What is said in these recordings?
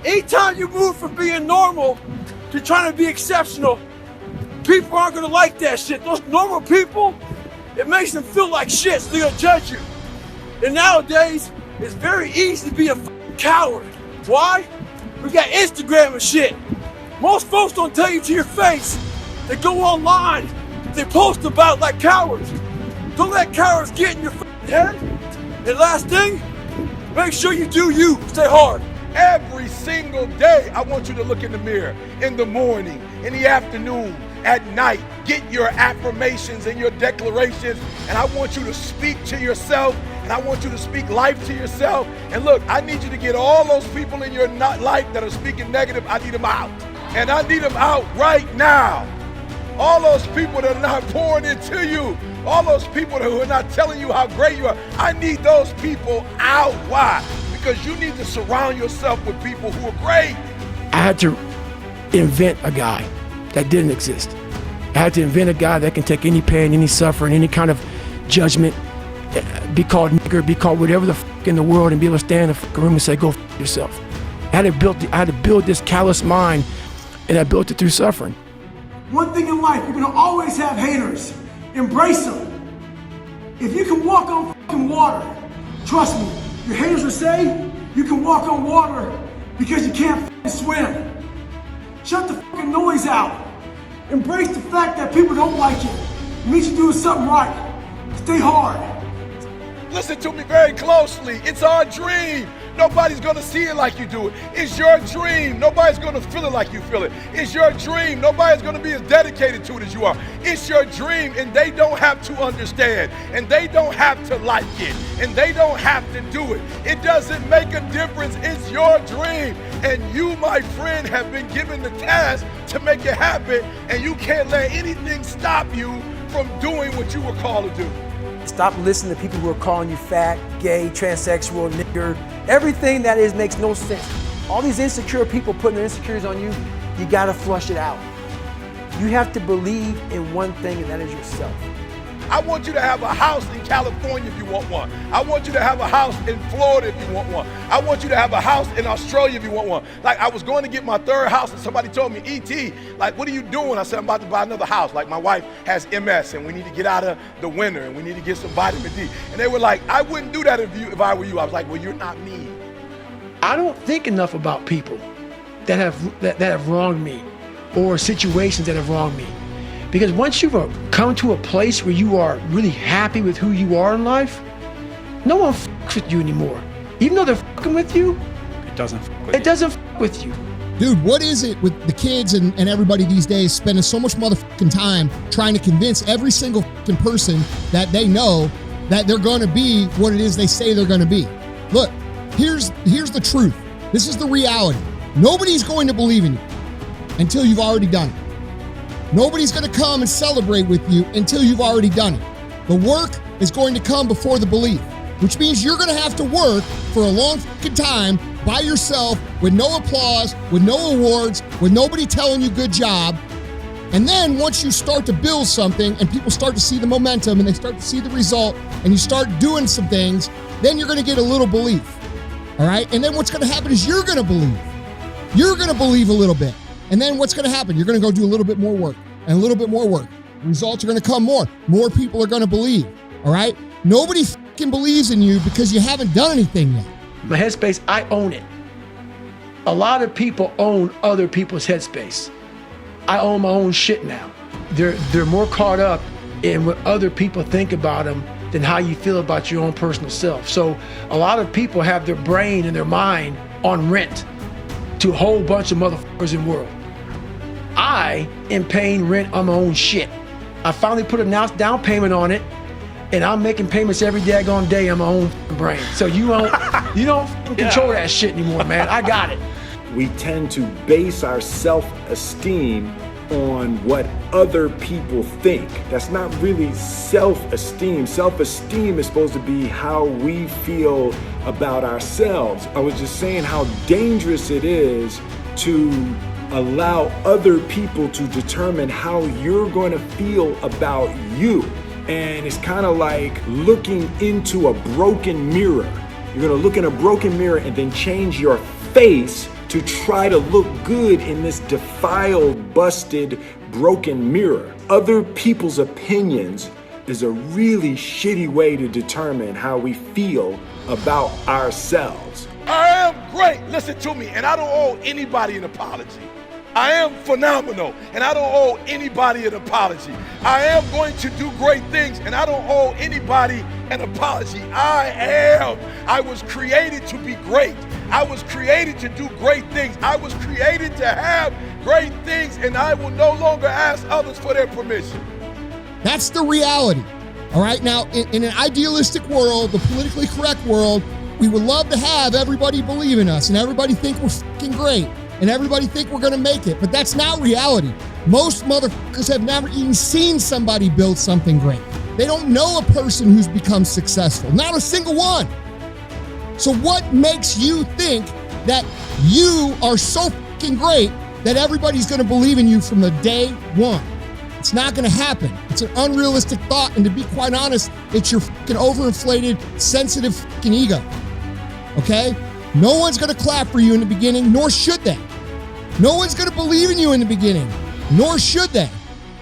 Anytime you move from being normal to trying to be exceptional, people aren't gonna like that shit. Those normal people, it makes them feel like shit, so they're gonna judge you. And nowadays, it's very easy to be a coward. Why? We got Instagram and shit. Most folks don't tell you to your face. They go online, they post about like cowards. Don't let cowards get in your head. And last thing, make sure you do you. Stay hard. Every single day, I want you to look in the mirror, in the morning, in the afternoon, at night. Get your affirmations and your declarations, and I want you to speak to yourself, and I want you to speak life to yourself. And look, I need you to get all those people in your life that are speaking negative, I need them out. And I need them out right now. All those people that are not pouring into you, all those people who are not telling you how great you are, I need those people out. Why? Because you need to surround yourself with people who are great. I had to invent a guy that didn't exist. I had to invent a guy that can take any pain, any suffering, any kind of judgment, be called nigger, be called whatever the fuck in the world, and be able to stand in the room and say, go fuck yourself. I had to build this callous mind, and I built it through suffering. One thing in life, you're gonna always have haters. Embrace them. If you can walk on fucking water, trust me, your haters will say you can walk on water because you can't fucking swim. Shut the fucking noise out. Embrace the fact that people don't like you. It means you're doing something right. Stay hard. Listen to me very closely. It's our dream. Nobody's gonna see it like you do it. It's your dream. Nobody's gonna feel it like you feel it. It's your dream. Nobody's gonna be as dedicated to it as you are. It's your dream, and they don't have to understand, and they don't have to like it, and they don't have to do it. It doesn't make a difference. It's your dream, and you, my friend, have been given the task to make it happen, and you can't let anything stop you from doing what you were called to do. Stop listening to people who are calling you fat, gay, transsexual, nigger. Everything that is makes no sense. All these insecure people putting their insecurities on you, you gotta flush it out. You have to believe in one thing, and that is yourself. I want you to have a house in California if you want one. I want you to have a house in Florida if you want one. I want you to have a house in Australia if you want one. Like, I was going to get my third house and somebody told me, E.T., like, what are you doing? I said, I'm about to buy another house. Like, my wife has MS and we need to get out of the winter and we need to get some vitamin D. And they were like, I wouldn't do that if I were you. I was like, well, you're not me. I don't think enough about people that have wronged me or situations that have wronged me. Because once you've come to a place where you are really happy with who you are in life, no one fucks with you anymore. Even though they're fucking with you, it doesn't fuck with you. Dude, what is it with the kids and everybody these days spending so much motherfucking time trying to convince every single fucking person that they know that they're going to be what it is they say they're going to be? Look, here's the truth. This is the reality. Nobody's going to believe in you until you've already done it. Nobody's going to come and celebrate with you until you've already done it. The work is going to come before the belief, which means you're going to have to work for a long fucking time by yourself with no applause, with no awards, with nobody telling you good job. And then once you start to build something and people start to see the momentum and they start to see the result and you start doing some things, then you're going to get a little belief. All right? And then what's going to happen is you're going to believe. You're going to believe a little bit. And then what's going to happen? You're going to go do a little bit more work and a little bit more work. Results are going to come more. More people are going to believe. All right? Nobody fucking believes in you because you haven't done anything yet. My headspace, I own it. A lot of people own other people's headspace. I own my own shit now. They're more caught up in what other people think about them than how you feel about your own personal self. So a lot of people have their brain and their mind on rent to a whole bunch of motherfuckers in the world. I am paying rent on my own shit. I finally put a down payment on it, and I'm making payments every daggone day on my own brain. So you don't control that shit anymore, man. I got it. We tend to base our self-esteem on what other people think. That's not really self-esteem. Self-esteem is supposed to be how we feel about ourselves. I was just saying how dangerous it is to allow other people to determine how you're going to feel about you. And it's kind of like looking into a broken mirror. You're going to look in a broken mirror and then change your face to try to look good in this defiled, busted, broken mirror. Other people's opinions is a really shitty way to determine how we feel about ourselves. I am great, listen to me, and I don't owe anybody an apology. I am phenomenal, and I don't owe anybody an apology. I am going to do great things, and I don't owe anybody an apology. I was created to be great. I was created to do great things. I was created to have great things, and I will no longer ask others for their permission. That's the reality. All right. Now, in an idealistic world, the politically correct world, we would love to have everybody believe in us and everybody think we're fucking great and everybody think we're going to make it. But that's not reality. Most motherfuckers have never even seen somebody build something great. They don't know a person who's become successful. Not a single one. So what makes you think that you are so fucking great that everybody's going to believe in you from the day one? It's not going to happen. It's an unrealistic thought. And to be quite honest, it's your fucking overinflated, sensitive fucking ego. Okay? No one's going to clap for you in the beginning, nor should they. No one's going to believe in you in the beginning, nor should they.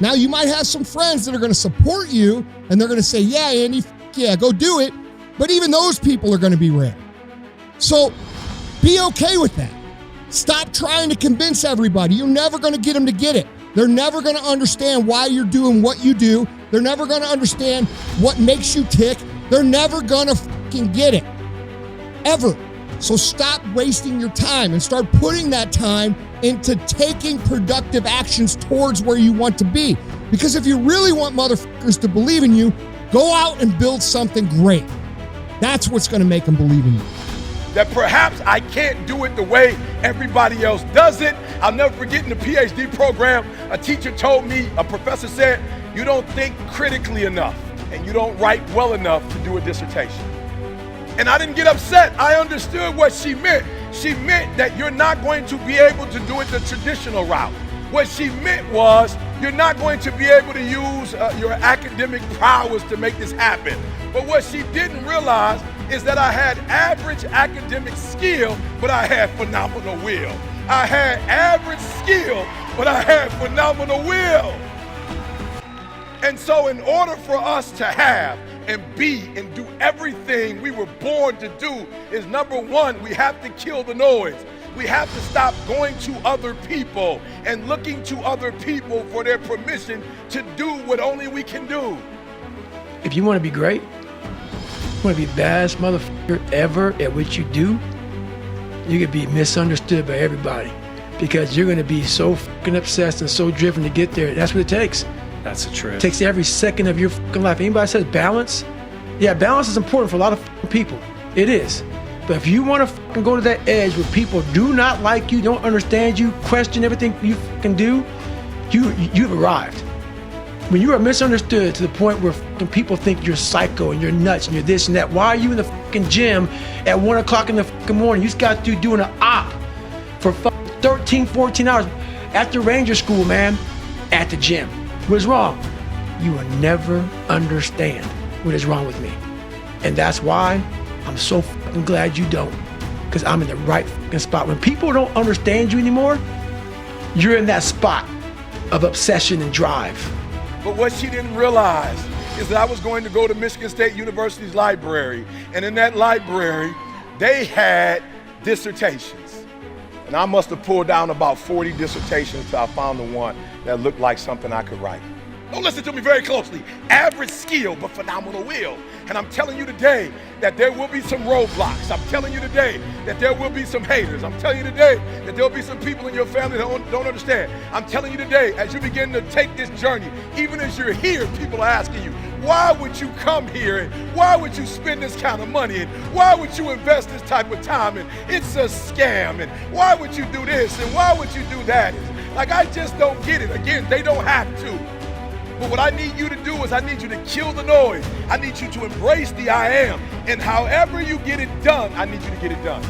Now, you might have some friends that are going to support you, and they're going to say, yeah, Andy, yeah, go do it. But even those people are going to be rare. So be okay with that. Stop trying to convince everybody. You're never going to get them to get it. They're never going to understand why you're doing what you do. They're never going to understand what makes you tick. They're never going to fucking get it. Ever. So stop wasting your time and start putting that time into taking productive actions towards where you want to be. Because if you really want motherfuckers to believe in you, go out and build something great. That's what's going to make them believe in you. That perhaps I can't do it the way everybody else does it. I'll never forget in the PhD program, a teacher told me, a professor said, you don't think critically enough and you don't write well enough to do a dissertation. And I didn't get upset. I understood what she meant. She meant that you're not going to be able to do it the traditional route. What she meant was you're not going to be able to use your academic prowess to make this happen. But what she didn't realize is that I had average academic skill, but I had phenomenal will. I had average skill, but I had phenomenal will. And so in order for us to have and be and do everything we were born to do is, number one, we have to kill the noise. We have to stop going to other people and looking to other people for their permission to do what only we can do. If you want to be great, you want to be the best motherfucker ever at what you do, you could be misunderstood by everybody because you're going to be so fucking obsessed and so driven to get there. That's what it takes. That's the truth. It takes every second of your fucking life. Anybody says balance? Yeah, balance is important for a lot of fucking people. It is. But if you want to fucking go to that edge where people do not like you, don't understand you, question everything you fucking do, you've arrived. When you are misunderstood to the point where fucking people think you're psycho and you're nuts and you're this and that, why are you in the fucking gym at 1 o'clock in the fucking morning? You just got to doing an op for fucking 13, 14 hours after Ranger School, man, at the gym. What is wrong? You will never understand what is wrong with me. And that's why I'm so fucking glad you don't, because I'm in the right fucking spot. When people don't understand you anymore, you're in that spot of obsession and drive. But what she didn't realize is that I was going to go to Michigan State University's library, and in that library, they had dissertations. And I must have pulled down about 40 dissertations until I found the one that looked like something I could write. Don't listen to me very closely. Average skill, but phenomenal will. And I'm telling you today that there will be some roadblocks. I'm telling you today that there will be some haters. I'm telling you today that there will be some people in your family that don't understand. I'm telling you today, as you begin to take this journey, even as you're here, people are asking you, why would you come here? And why would you spend this kind of money? And why would you invest this type of time? And it's a scam. And why would you do this? And why would you do that? Like, I just don't get it. Again, they don't have to. But what I need you to do is I need you to kill the noise. I need you to embrace the I am. And however you get it done, I need you to get it done.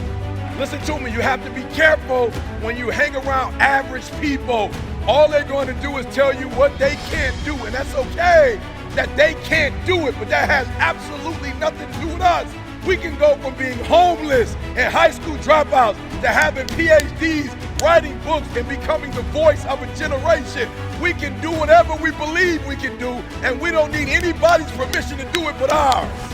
Listen to me, you have to be careful when you hang around average people. All they're going to do is tell you what they can't do, and that's okay that they can't do it, but that has absolutely nothing to do with us. We can go from being homeless and high school dropouts to having PhDs, writing books, and becoming the voice of a generation. We can do whatever we believe we can do, and we don't need anybody's permission to do it but ours.